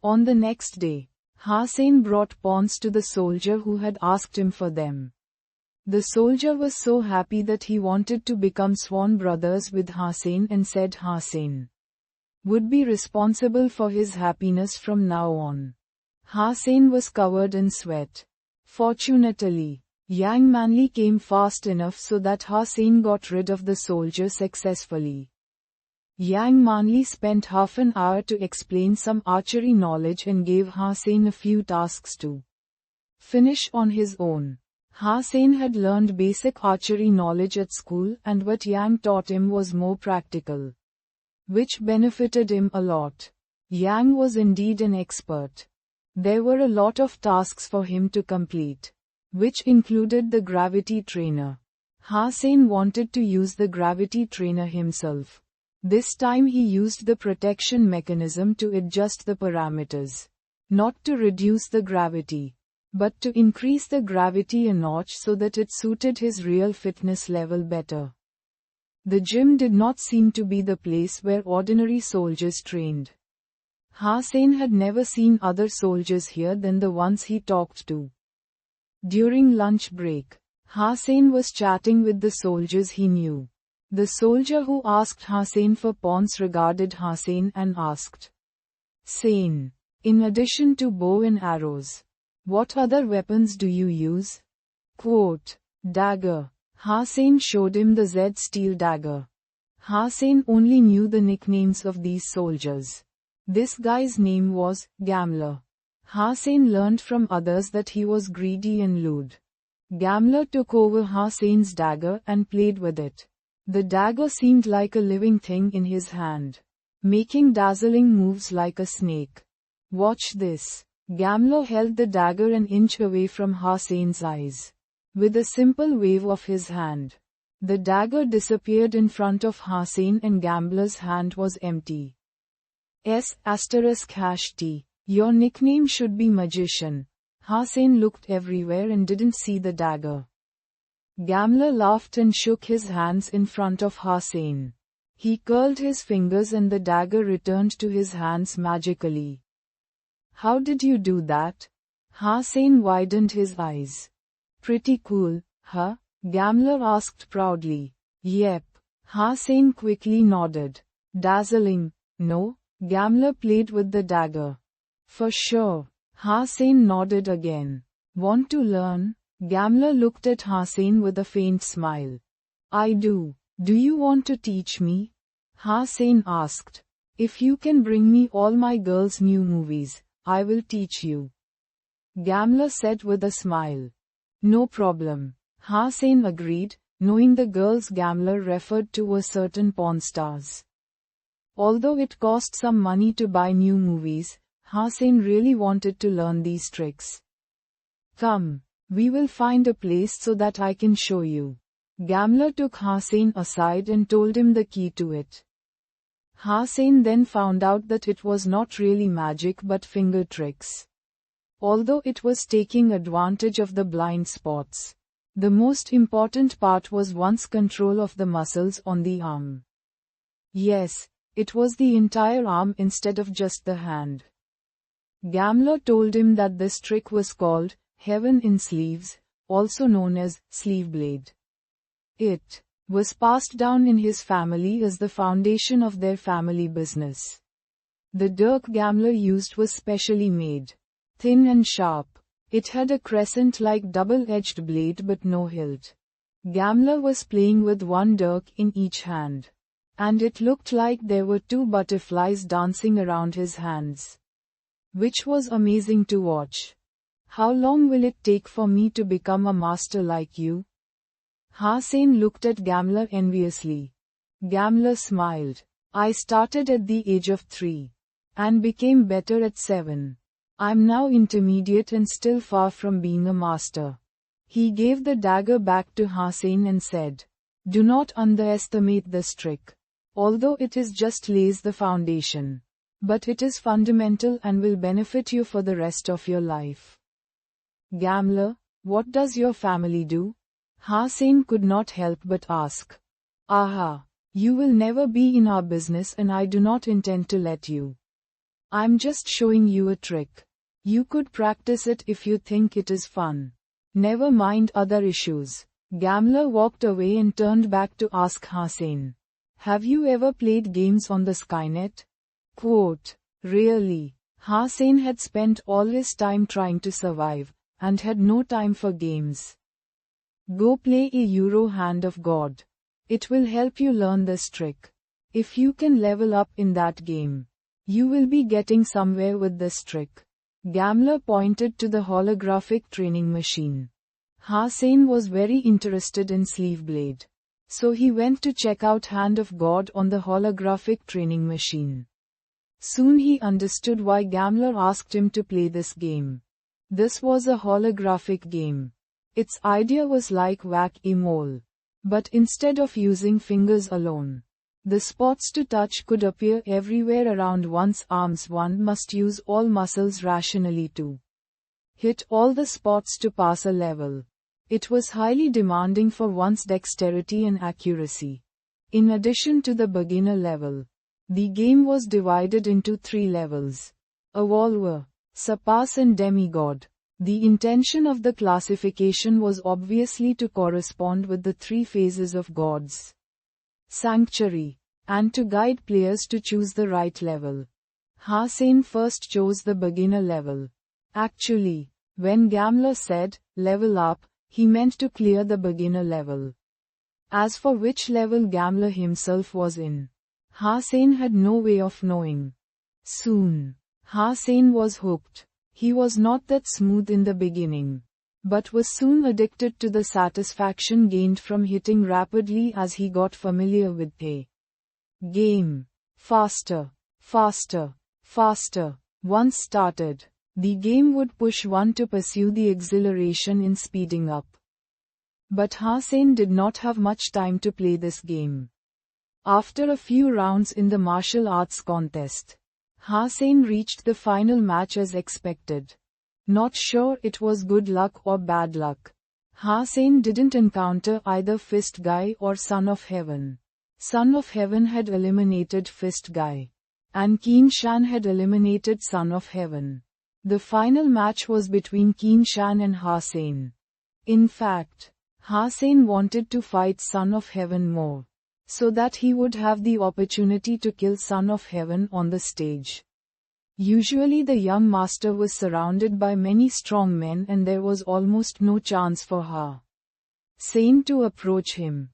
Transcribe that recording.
On the next day, Hussein brought pawns to the soldier who had asked him for them. The soldier was so happy that he wanted to become sworn brothers with Hussein and said Hussein would be responsible for his happiness from now on. Hussein was covered in sweat. Fortunately, Yang Manly came fast enough so that Hussein got rid of the soldier successfully. Yang Manly spent half an hour to explain some archery knowledge and gave Hussein a few tasks to finish on his own. Hussein had learned basic archery knowledge at school, and what Yang taught him was more practical, which benefited him a lot. Yang was indeed an expert. There were a lot of tasks for him to complete, which included the gravity trainer. Hussein wanted to use the gravity trainer himself. This time he used the protection mechanism to adjust the parameters. Not to reduce the gravity, but to increase the gravity a notch so that it suited his real fitness level better. The gym did not seem to be the place where ordinary soldiers trained. Hussein had never seen other soldiers here than the ones he talked to. During lunch break, Hussein was chatting with the soldiers he knew. The soldier who asked Hussein for pawns regarded Hussein and asked, "Sain, in addition to bow and arrows, what other weapons do you use?" Quote, "Dagger." Hussein showed him the Z steel dagger. Hussein only knew the nicknames of these soldiers. This guy's name was Gambler. Hussein learned from others that he was greedy and lewd. Gambler took over Hussein's dagger and played with it. The dagger seemed like a living thing in his hand, making dazzling moves like a snake. "Watch this." Gambler held the dagger an inch away from Hussein's eyes. With a simple wave of his hand, the dagger disappeared in front of Hussein and Gambler's hand was empty. ****, your nickname should be Magician. Hussein looked everywhere and didn't see the dagger. Gambler laughed and shook his hands in front of Hussein. He curled his fingers and the dagger returned to his hands magically. "How did you do that?" Hussein widened his eyes. "Pretty cool, huh?" Gambler asked proudly. "Yep." Hussein quickly nodded. "Dazzling, no?" Gambler played with the dagger. "For sure." Hussein nodded again. "Want to learn?" Gambler looked at Hussein with a faint smile. "I do. Do you want to teach me?" Hussein asked. "If you can bring me all my girls' new movies, I will teach you." Gambler said with a smile. "No problem." Hussein agreed, knowing the girls Gambler referred to were certain porn stars. Although it cost some money to buy new movies, Hussein really wanted to learn these tricks. "Come, we will find a place so that I can show you." Gambler took Hussein aside and told him the key to it. Hussein then found out that it was not really magic but finger tricks. Although it was taking advantage of the blind spots, the most important part was one's control of the muscles on the arm. Yes, it was the entire arm instead of just the hand. Gambler told him that this trick was called Heaven in Sleeves, also known as sleeve blade. It was passed down in his family as the foundation of their family business. The dirk Gambler used was specially made, thin and sharp. It had a crescent-like double-edged blade but no hilt. Gambler was playing with one dirk in each hand, and it looked like there were two butterflies dancing around his hands, which was amazing to watch. "How long will it take for me to become a master like you?" Hussein looked at Gambler enviously. Gambler smiled. "I started at the age of 3 and became better at 7. I'm now intermediate and still far from being a master." He gave the dagger back to Hussein and said, "Do not underestimate this trick. Although it is just lays the foundation, but it is fundamental and will benefit you for the rest of your life." "Gambler, what does your family do?" Hussein could not help but ask. "Aha, you will never be in our business and I do not intend to let you." I'm just showing you a trick. You could practice it if you think it is fun. Never mind other issues. Gamler walked away and turned back to ask Hussein. Have you ever played games on the Skynet? Quote, really? Hussein had spent all his time trying to survive, and had no time for games. Go play a Euro Hand of God. It will help you learn this trick. If you can level up in that game, you will be getting somewhere with this trick. Gamler pointed to the holographic training machine. Hussein was very interested in Sleeveblade. So he went to check out Hand of God on the holographic training machine. Soon he understood why Gamler asked him to play this game. This was a holographic game. Its idea was like whack-a-mole. But instead of using fingers alone, the spots to touch could appear everywhere around one's arms. One must use all muscles rationally to hit all the spots to pass a level. It was highly demanding for one's dexterity and accuracy. In addition to the beginner level, the game was divided into 3 levels: Evolver, Surpass and Demigod. The intention of the classification was obviously to correspond with the 3 phases of God's Sanctuary, and to guide players to choose the right level. Hussein first chose the beginner level. Actually, when Gamler said, level up, he meant to clear the beginner level. As for which level Gamler himself was in, Hussein had no way of knowing. Soon, Hussein was hooked. He was not that smooth in the beginning, but was soon addicted to the satisfaction gained from hitting rapidly as he got familiar with the game. Faster, faster, faster. Once started, the game would push one to pursue the exhilaration in speeding up. But Hussein did not have much time to play this game. After a few rounds in the martial arts contest, Hussein reached the final match as expected. Not sure it was good luck or bad luck. Hussein didn't encounter either Fist Guy or Son of Heaven. Son of Heaven had eliminated Fist Guy, and Keen Shan had eliminated Son of Heaven. The final match was between Keen Shan and Hussein. In fact, Hussein wanted to fight Son of Heaven more, so that he would have the opportunity to kill Son of Heaven on the stage. Usually the young master was surrounded by many strong men and there was almost no chance for Hussein to approach him.